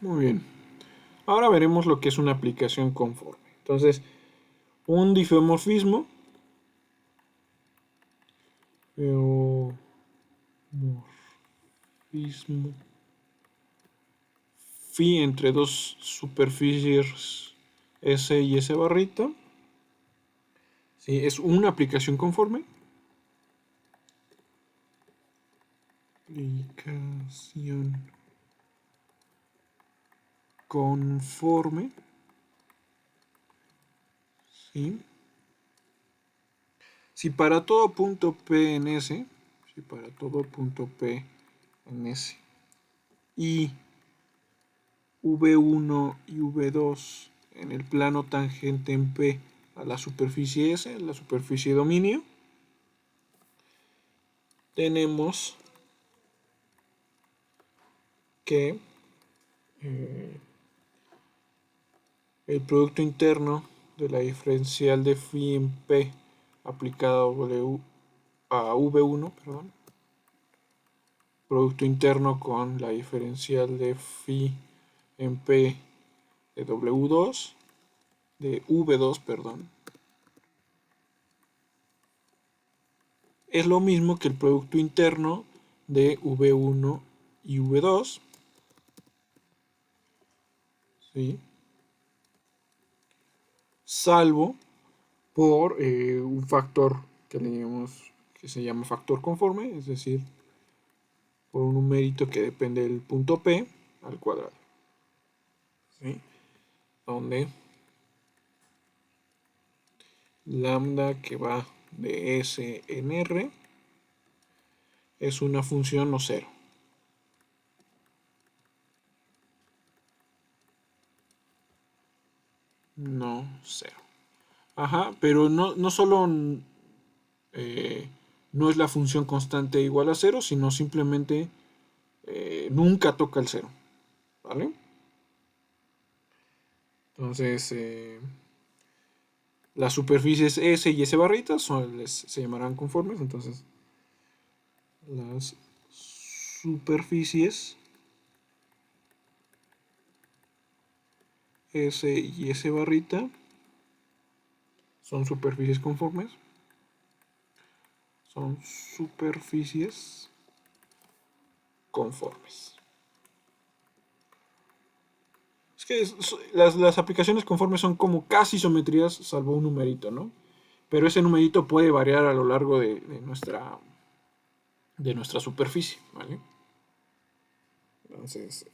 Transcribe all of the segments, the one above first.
Muy bien. Ahora veremos lo que es una aplicación conforme. Entonces, un difeomorfismo geomorfismo phi entre dos superficies S y S barrita. ¿Sí? Es una aplicación conforme. Aplicación conforme. ¿Sí? Si para todo punto P en S, si para todo punto P en S y V1 y V2 en el plano tangente en P a la superficie S, la superficie de dominio, tenemos que el producto interno de la diferencial de phi en P aplicada a V1, perdón, producto interno con la diferencial de phi en P de W2, de V2, perdón, es lo mismo que el producto interno de V1 y V2, ¿sí? Salvo por un factor que se llama factor conforme, es decir, por un numerito que depende del punto P al cuadrado, ¿sí? Donde lambda que va de S en R es una función no cero. No cero. Ajá, pero no solo eh, no es la función constante igual a cero, sino simplemente nunca toca el cero, ¿vale? Entonces, las superficies S y S barritas se llamarán conformes, entonces las superficies S y S barrita son superficies conformes, son superficies conformes. Es que las aplicaciones conformes son como casi simetrías, salvo un numerito, ¿no? Pero ese numerito puede variar a lo largo de nuestra superficie, ¿vale? Entonces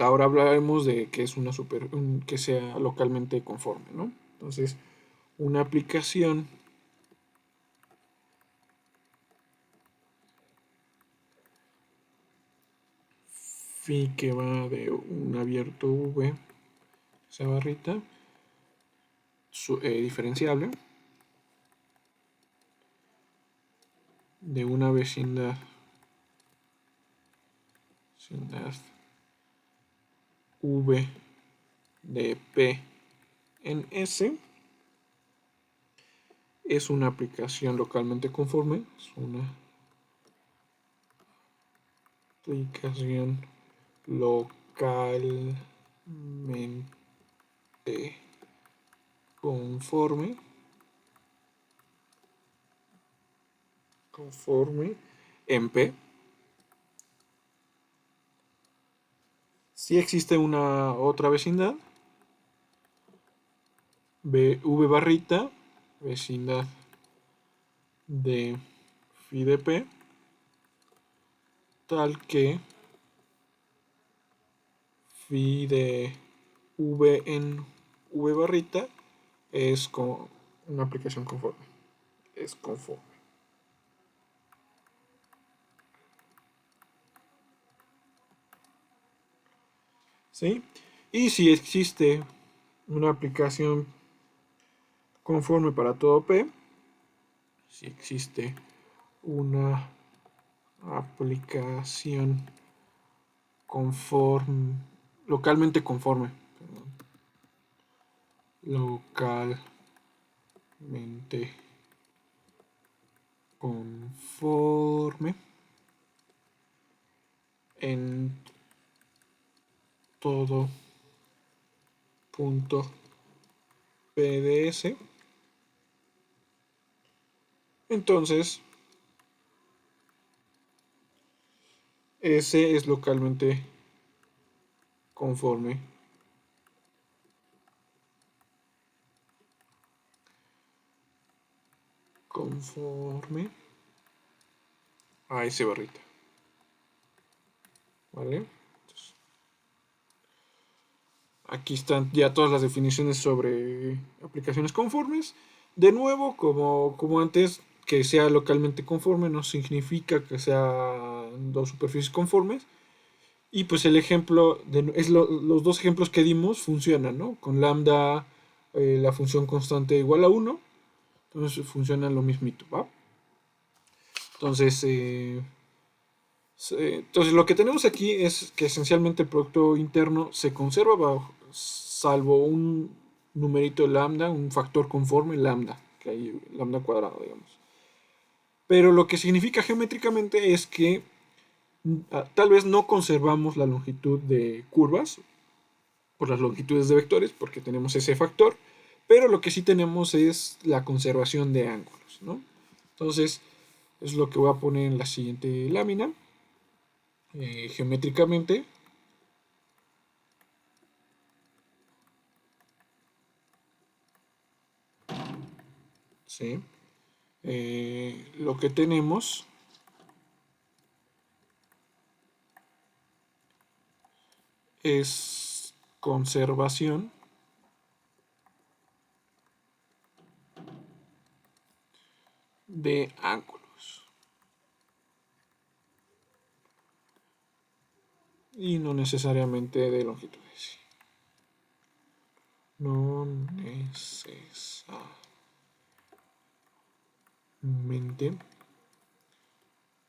ahora hablaremos de que es que sea localmente conforme, ¿no? Entonces, una aplicación phi que va de un abierto V, esa barrita, diferenciable, de una vecindad V de P en S, es una aplicación localmente conforme, es una aplicación localmente conforme en P. Si existe una otra vecindad, V barrita, vecindad de phi de P, tal que phi de V en V barrita es con una aplicación conforme. Es conforme. ¿Sí? Y si existe una aplicación conforme para todo P, si existe una aplicación conforme, localmente conforme, perdón, localmente conforme todo punto P de S, entonces S es localmente conforme a S barrita. ¿Vale? Entonces, aquí están ya todas las definiciones sobre aplicaciones conformes. De nuevo, como antes, que sea localmente conforme no significa que sean dos superficies conformes. Y pues el ejemplo, los dos ejemplos que dimos funcionan, ¿no? Con lambda, la función constante igual a 1. Entonces funcionan lo mismito, ¿va? Entonces, entonces lo que tenemos aquí es que esencialmente el producto interno se conserva salvo un numerito lambda, un factor conforme lambda, que hay lambda cuadrado, digamos. Pero lo que significa geométricamente es que tal vez no conservamos la longitud de curvas por las longitudes de vectores, porque tenemos ese factor, pero lo que sí tenemos es la conservación de ángulos, ¿no? Entonces, es lo que voy a poner en la siguiente lámina. Geométricamente, ¿sí? Lo que tenemos es conservación de ángulos y no necesariamente de longitudes. No necesariamente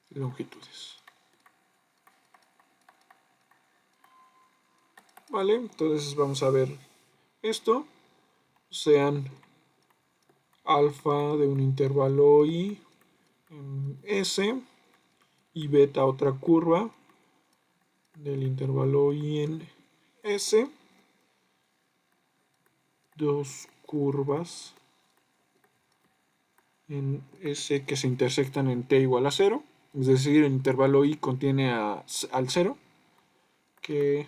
longitudes. Vale, entonces vamos a ver esto. Sean alfa de un intervalo i en S y beta otra curva del intervalo i en S. Dos curvas en S que se intersectan en t igual a 0. Es decir, el intervalo i contiene al 0 que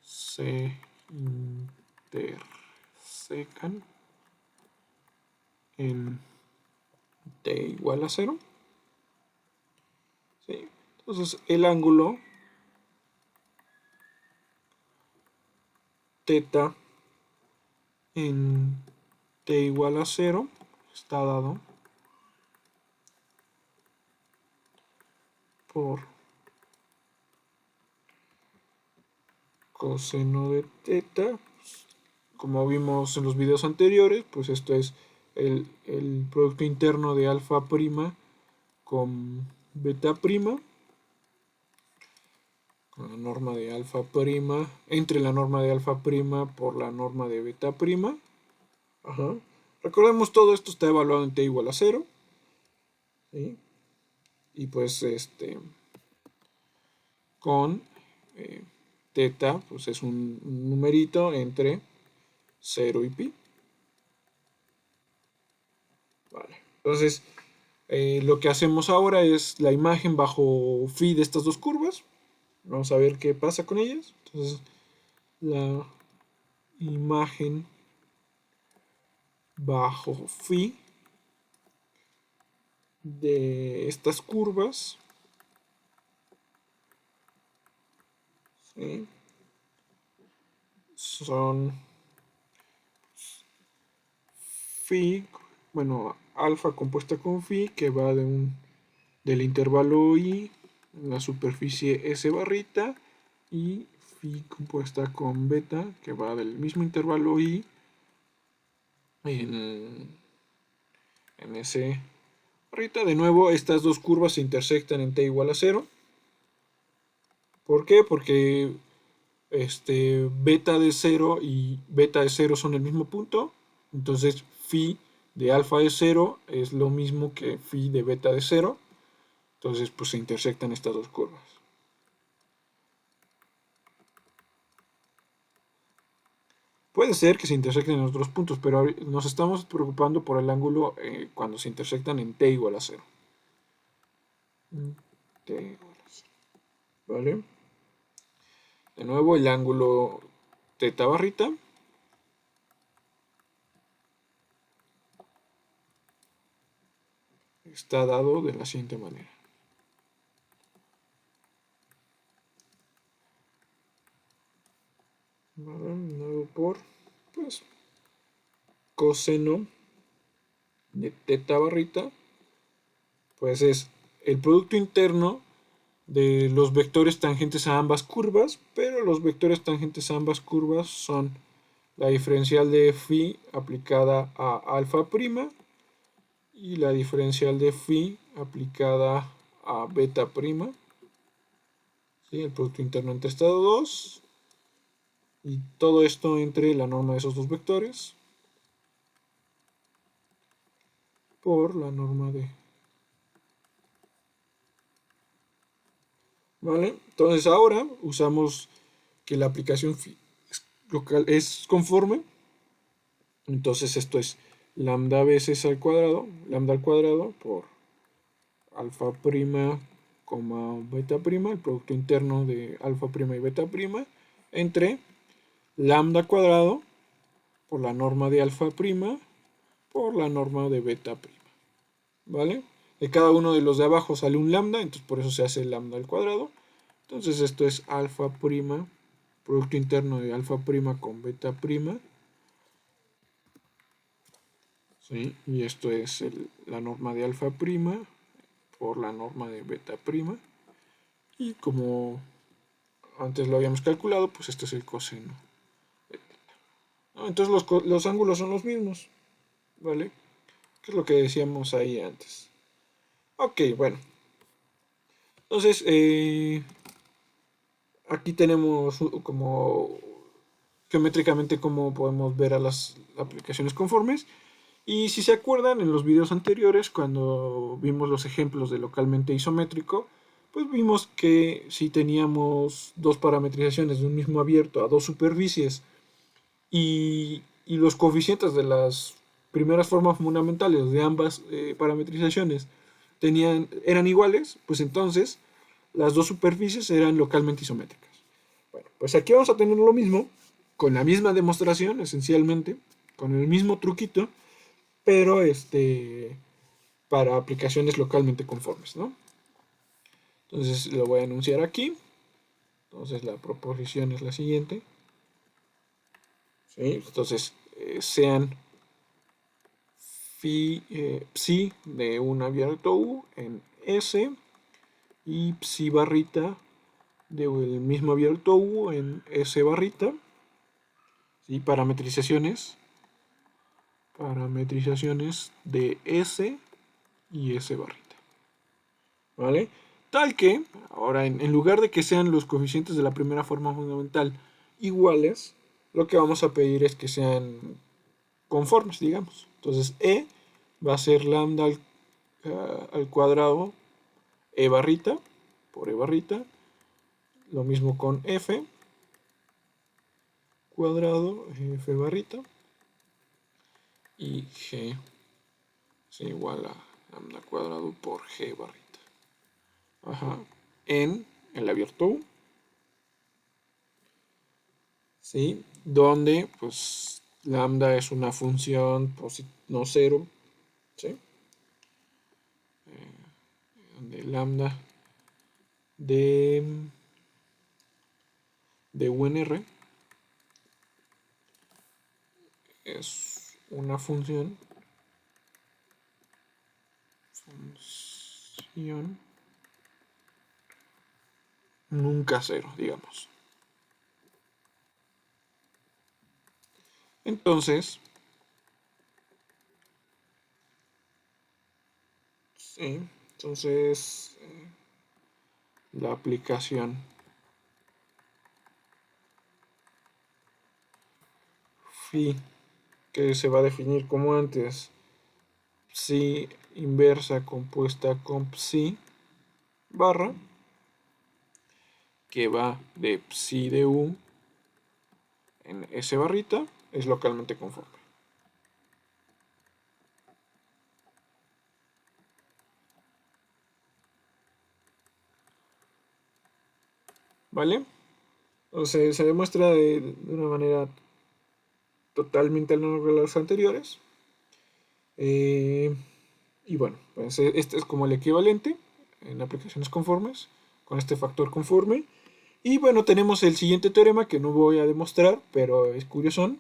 se intersecan en t igual a 0. ¿Sí? Entonces el ángulo teta en t igual a 0 está dado por coseno de teta. Como vimos en los videos anteriores, pues esto es el producto interno de alfa prima con beta prima, con la norma de alfa prima, entre la norma de alfa prima por la norma de beta prima. Ajá. Recordemos, todo esto está evaluado en t igual a 0. ¿Sí? Y pues con teta, pues es un numerito entre 0 y pi. Vale. Entonces, lo que hacemos ahora es la imagen bajo phi de estas dos curvas. Vamos a ver qué pasa con ellas. Entonces, la imagen bajo phi de estas curvas, ¿sí? Son phi, bueno, alfa compuesta con phi, que va del intervalo i en la superficie S barrita, y phi compuesta con beta, que va del mismo intervalo i en S barrita. De nuevo, estas dos curvas se intersectan en t igual a 0. ¿Por qué? Porque beta de 0 y beta de 0 son el mismo punto. Entonces phi de alfa de 0 es lo mismo que phi de beta de 0. Entonces pues se intersectan estas dos curvas. Puede ser que se intersecten en otros puntos, pero nos estamos preocupando por el ángulo cuando se intersectan en t igual a 0. T igual a 0. ¿Vale? De nuevo el ángulo teta barrita está dado de la siguiente manera. ¿Vale? De nuevo por pues coseno de teta barrita, pues es el producto interno de los vectores tangentes a ambas curvas, pero los vectores tangentes a ambas curvas son la diferencial de phi aplicada a alfa prima y la diferencial de phi aplicada a beta prima. ¿Sí? El producto interno entre estas dos. Y todo esto entre la norma de esos dos vectores por la norma de... ¿Vale? Entonces ahora usamos que la aplicación local es conforme. Entonces esto es lambda veces lambda al cuadrado por alfa prima, beta prima, el producto interno de alfa prima y beta prima, entre lambda cuadrado por la norma de alfa prima por la norma de beta prima. ¿Vale? De cada uno de los de abajo sale un lambda, entonces por eso se hace lambda al cuadrado. Entonces esto es alfa prima, producto interno de alfa prima con beta prima. ¿Sí? Y esto es la norma de alfa prima por la norma de beta prima. Y como antes lo habíamos calculado, pues este es el coseno. ¿No? Entonces los ángulos son los mismos. ¿Vale? Que es lo que decíamos ahí antes. Ok, bueno. Entonces, aquí tenemos como geométricamente cómo podemos ver a las aplicaciones conformes. Y si se acuerdan, en los videos anteriores, cuando vimos los ejemplos de localmente isométrico, pues vimos que si teníamos dos parametrizaciones de un mismo abierto a dos superficies y los coeficientes de las primeras formas fundamentales de ambas parametrizaciones eran iguales, pues entonces las dos superficies eran localmente isométricas. Bueno, pues aquí vamos a tener lo mismo, con la misma demostración, esencialmente, con el mismo truquito, pero para aplicaciones localmente conformes, ¿no? Entonces lo voy a anunciar aquí. Entonces la proposición es la siguiente. ¿Sí? Entonces sean psi de un abierto U en S y psi barrita del mismo abierto U en S barrita. ¿Sí? Parametrizaciones de S y S barrita. ¿Vale? Tal que, ahora en lugar de que sean los coeficientes de la primera forma fundamental iguales, lo que vamos a pedir es que sean conformes, digamos. Entonces E va a ser lambda al cuadrado E barrita por E barrita. Lo mismo con F cuadrado F barrita. Y G es igual a lambda cuadrado por G barrita. Ajá. En el abierto U. ¿Sí? Donde pues lambda es una función no cero, ¿sí? Donde lambda de UNR es una función nunca cero, digamos. Entonces, sí, entonces la aplicación phi que se va a definir como antes psi inversa compuesta con psi barra que va de psi de u en S barrita es localmente conforme. ¿Vale? O sea, se demuestra de una manera totalmente análoga a las anteriores. Y bueno, pues este es como el equivalente en aplicaciones conformes, con este factor conforme. Y bueno, tenemos el siguiente teorema que no voy a demostrar, pero es curioso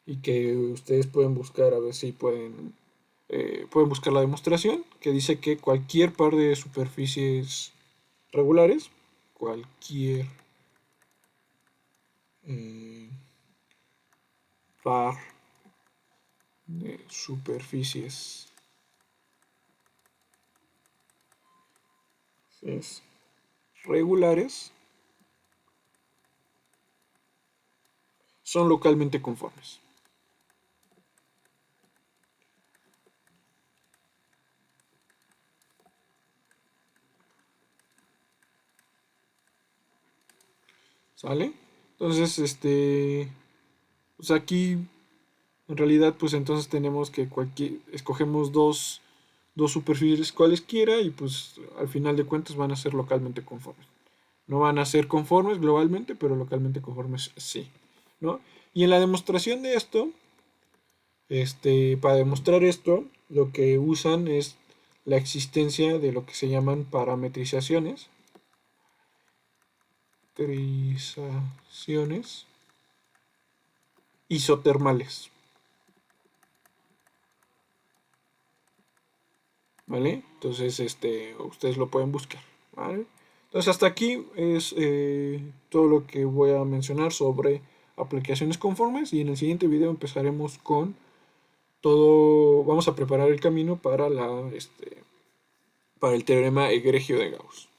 y que ustedes pueden buscar a ver si pueden buscar la demostración, que dice que cualquier par de superficies regulares, cualquier eh, par de superficies regulares son localmente conformes. ¿Sale? Entonces, pues aquí en realidad, pues entonces tenemos que escogemos dos superficies cualesquiera y pues al final de cuentas van a ser localmente conformes. No van a ser conformes globalmente, pero localmente conformes sí, ¿no? Y en la demostración de esto, para demostrar esto, lo que usan es la existencia de lo que se llaman parametrizaciones. Isotermales. ¿Vale? Entonces, ustedes lo pueden buscar, ¿vale? Entonces, hasta aquí es todo lo que voy a mencionar sobre aplicaciones conformes y en el siguiente video empezaremos con todo, vamos a preparar el camino para el teorema egregio de Gauss.